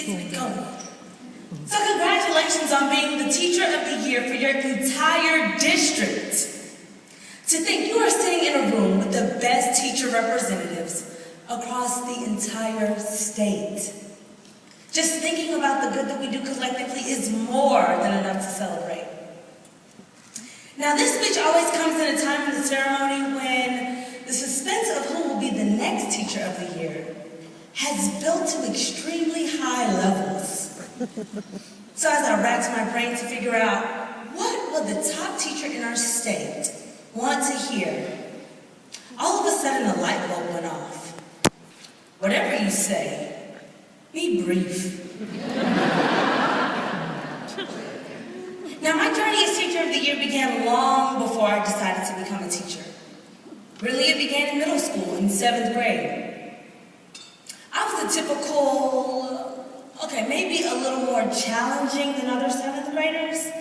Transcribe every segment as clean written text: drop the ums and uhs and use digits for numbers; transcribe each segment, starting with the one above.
It's going. So congratulations on being the Teacher of the Year for your entire district. To think you are sitting in a room with the best teacher representatives across the entire state. Just thinking about the good that we do collectively is more than enough to celebrate. Now this speech always comes in a time in the ceremony when the suspense of who will be the next Teacher of the Year has built to extremely high levels. So as I racked my brain to figure out what would the top teacher in our state want to hear, all of a sudden a light bulb went off. Whatever you say, be brief. Now my journey as Teacher of the Year began long before I decided to become a teacher. Really, it began in middle school, in 7th grade. I was a typical, maybe a little more challenging than other 7th graders,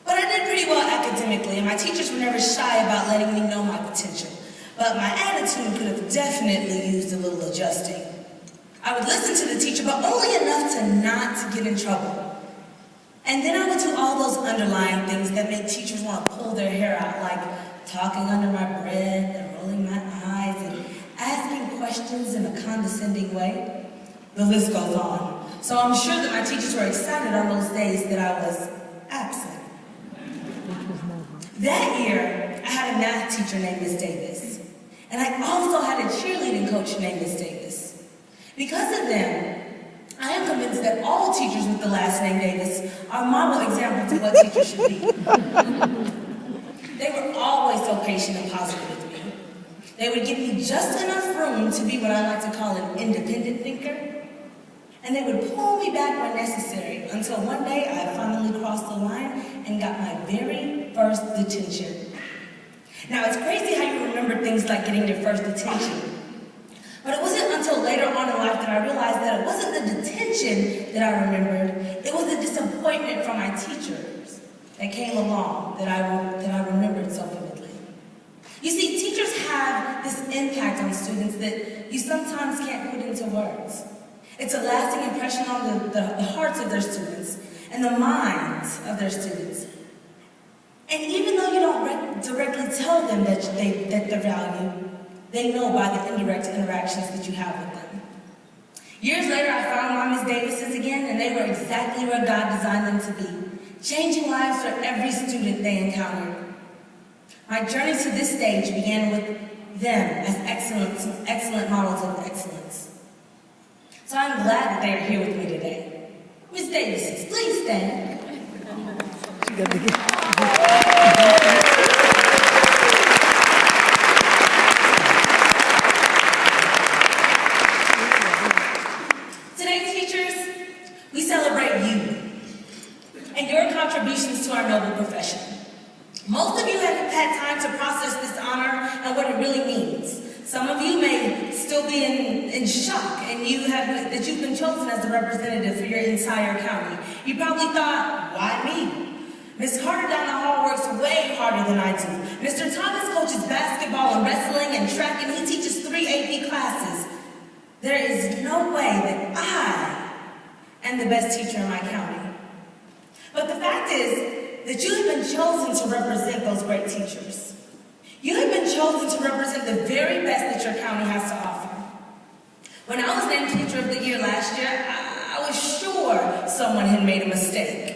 but I did pretty well academically, and my teachers were never shy about letting me know my potential. But my attitude could have definitely used a little adjusting. I would listen to the teacher, but only enough to not get in trouble. And then I would do all those underlying things that make teachers want to pull their hair out, like talking under my breath and rolling my eyes and asking questions in a condescending way. The list goes on. So I'm sure that my teachers were excited on those days that I was absent. That year, I had a math teacher named Miss Davis. And I also had a cheerleading coach named Miss Davis. Because of them, I am convinced that all teachers with the last name Davis are model examples of what teachers should be. They were always so patient and positive with me. They would give me just enough room to be what I like to call an independent thinker. And they would pull me back when necessary until one day I finally crossed the line and got my very first detention. Now it's crazy how you remember things like getting your first detention. But it wasn't until later on in life that I realized that it wasn't the detention that I remembered, it was the disappointment from my teachers that came along that I remembered so vividly. You see, teachers have this impact on students that you sometimes can't put into words. It's a lasting impression on the hearts of their students and the minds of their students. And even though you don't directly tell them that they're valued, they know by the indirect interactions that you have with them. Years later, I found my Miss Davises again, and they were exactly where God designed them to be, changing lives for every student they encountered. My journey to this stage began with them as excellent models of excellence. So I'm glad that they are here with me today. Miss Davises, please stand. Today, teachers, we celebrate you and your contributions to our noble profession. Most of you have had time to process this honor and what it really means. Some of you may still be in shock and that you've been chosen as the representative for your entire county. You probably thought, why me? Miss Carter down the hall works way harder than I do. Mr. Thomas coaches basketball and wrestling and track, and he teaches 3 AP classes. There is no way that I am the best teacher in my county. But the fact is that you have been chosen to represent those great teachers. You have been chosen to represent the very best that your county has to offer. When I was named Teacher of the Year last year, I was sure someone had made a mistake.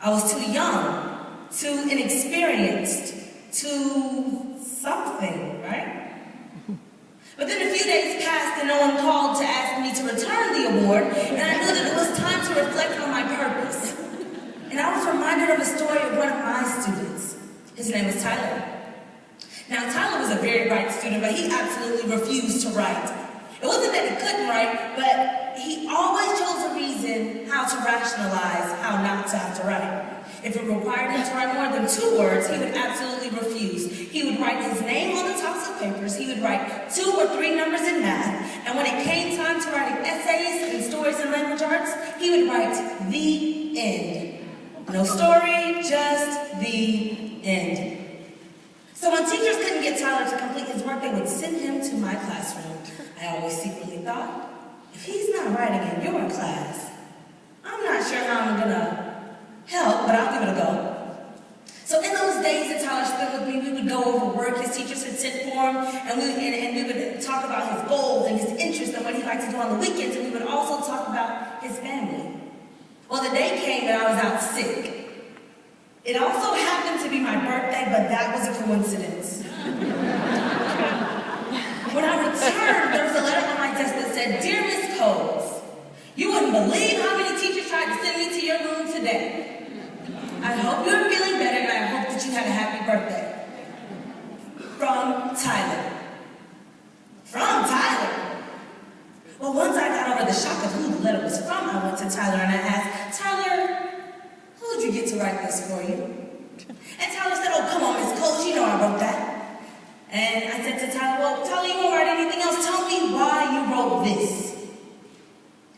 I was too young, too inexperienced, too something, right? But then a few days passed and no one called to ask me to return the award, and I knew that it was time to reflect on my purpose. And I was reminded of a story of one of my students. His name was Tyler. Now, Tyler was a very bright student, but he absolutely refused to write. It wasn't that he couldn't write, but he always chose a reason how to rationalize how not to have to write. If it required him to write more than 2 words, he would absolutely refuse. He would write his name on the tops of papers, he would write 2 or 3 numbers in math, and when it came time to writing essays and stories in language arts, he would write the end. No story, just the end. So when teachers couldn't get Tyler to complete his work, they would send him to my classroom. I always secretly thought, if he's not writing in your class, I'm not sure how I'm gonna help, but I'll give it a go. So in those days that Tyler spent with me, we would go over work his teachers had sent for him, and we would talk about his goals and his interests and what he liked to do on the weekends, and we would also talk about his family. Well, the day came that I was out sick. It also happened to be my birthday, but that was a coincidence. When I returned, there was a letter on my desk that said, "Dear Miss Coles, you wouldn't believe how many teachers tried to send me to your room today. I hope you're feeling better, and I hope that you had a happy birthday. From Tyler." From Tyler? Well, once I got over the shock of who the letter was from, I went to Tyler and I asked, "Tyler, who'd you get to write this for you?" And Tyler said, "Oh, come on, Miss Coles, you know I wrote that." And I said to Tyler, "Well, Tyler, you won't write anything else. Tell me why you wrote this."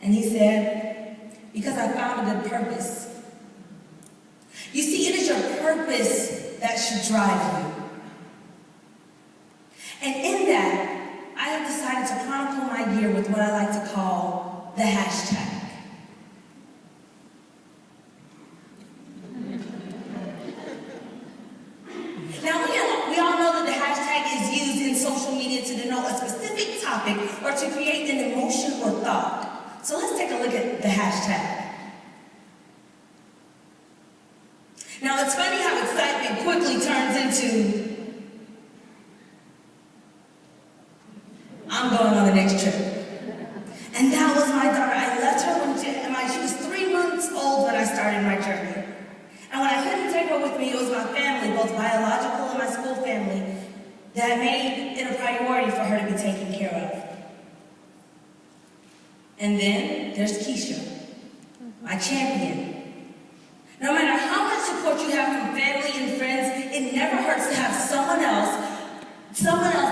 And he said, "Because I found a good purpose." You see, it is your purpose that should drive you. And in that, I have decided to chronicle my year with what I like to call the hashtag. Now, we all know that the hashtag is used in social media to denote a specific topic or to create an emotion or thought. So let's take a look at the hashtag. Now, it's funny how excitement quickly turns into, "I'm going on the next trip." And that was my daughter. I left her when she was 3 months old when I started my journey. And when I couldn't take her with me, it was my family, both biological and my school family, that made it a priority for her to be taken care of. And then there's Keisha, my champion. No matter how much support you have from family and friends, it never hurts to have someone else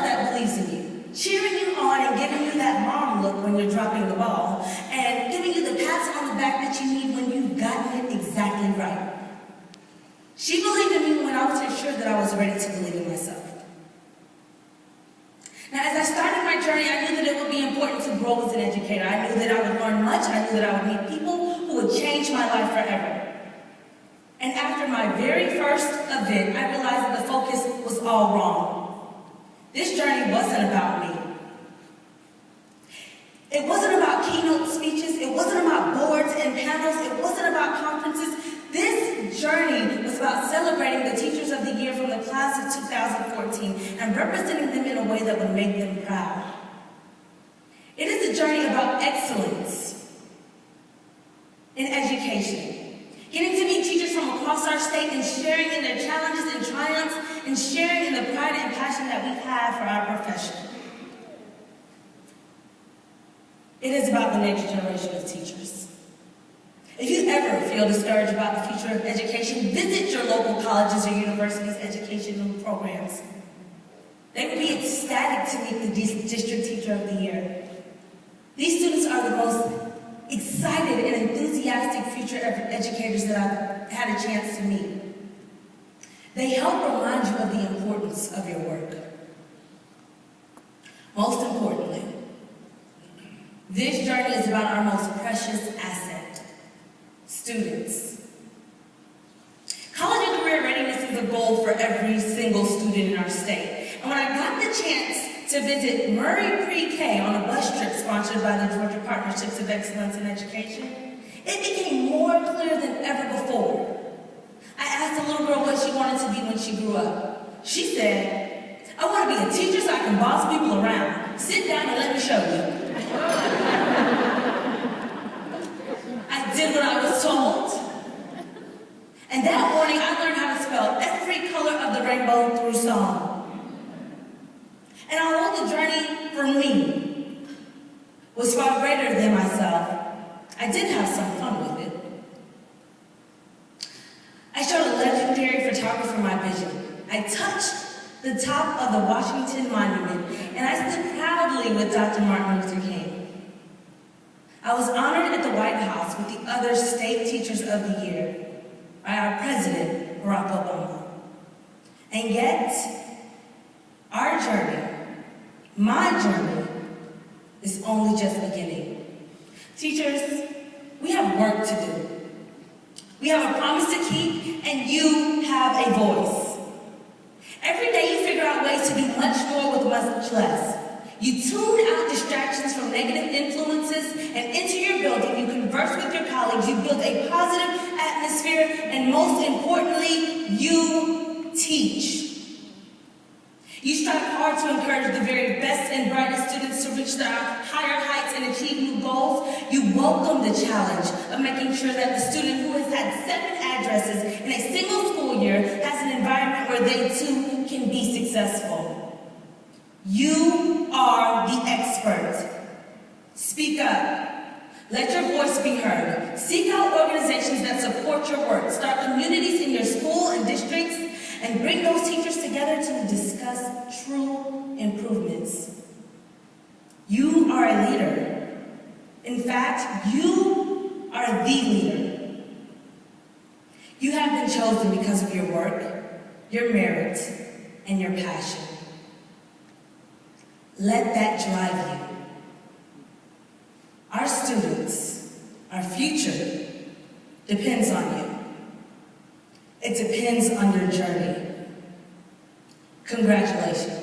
that believes in you, cheering you on and giving you that mom look when you're dropping the ball, and giving you the pats on the back that you need when you've gotten it exactly right. She believed in me when I wasn't sure that I was ready to believe in myself. Now, as I started my journey, I knew that it would be important to grow as an educator. I knew that I would learn much. I knew that I would meet people who would change my life forever. And after my very first event, I realized that the focus was all wrong. This journey wasn't about me. It wasn't about keynote speeches. It wasn't about boards and panels. It wasn't about conferences. This journey was about celebrating the Teachers of the Year from the class of 2014 and representing them in a way that would make them proud. It is a journey about excellence in education. Getting to meet teachers from across our state and sharing in their challenges and triumphs and sharing in the pride and passion that we have for our profession. It is about the next generation of teachers. If you ever feel discouraged about the future of education, visit your local colleges or universities' educational programs. They would be ecstatic to meet the District Teacher of the Year. These students are the most excited and enthusiastic future educators that I've had a chance to meet. They help remind you of the importance of your work. Most importantly, this journey is about our most precious asset, students. College and career readiness is a goal for every single student in our state. And when I got the chance to visit Murray Pre-K on a bus trip sponsored by the Georgia Partnerships of Excellence in Education, it became more clear than ever before. I asked the little girl what she wanted to be when she grew up. She said, "I want to be a teacher so I can boss people around. Sit down and let me show you." I did what I was told. And that morning I learned how to spell every color of the rainbow through song. And although the journey for me was far greater than myself, I did have some fun with it. I showed a legendary photographer my vision. I touched the top of the Washington Monument, and I stood proudly with Dr. Martin Luther King. I was honored at the White House with the other State Teachers of the Year by our President, Barack Obama. And yet, our journey, my journey, is only just beginning. Teachers, we have work to do. We have a promise to keep, and you have a voice. Every day you figure out ways to do much more with much less. You tune out distractions from negative influences and enter your building. You converse with your colleagues. You build a positive atmosphere, and most importantly, you teach. You strive hard to encourage the very best and brightest students to reach their higher heights and achieve new goals. You welcome the challenge of making sure that the student who has had 7 addresses in a single school year has an environment where they too can be successful. You are the expert. Speak up. Let your voice be heard. Seek out organizations that support your work. Start communities in your school and districts, and bring those teachers together to discuss true improvements. You are a leader. In fact, you are the leader. You have been chosen because of your work, your merit, and your passion. Let that drive you. Our students, our future, depends on you. It depends on your journey. Congratulations.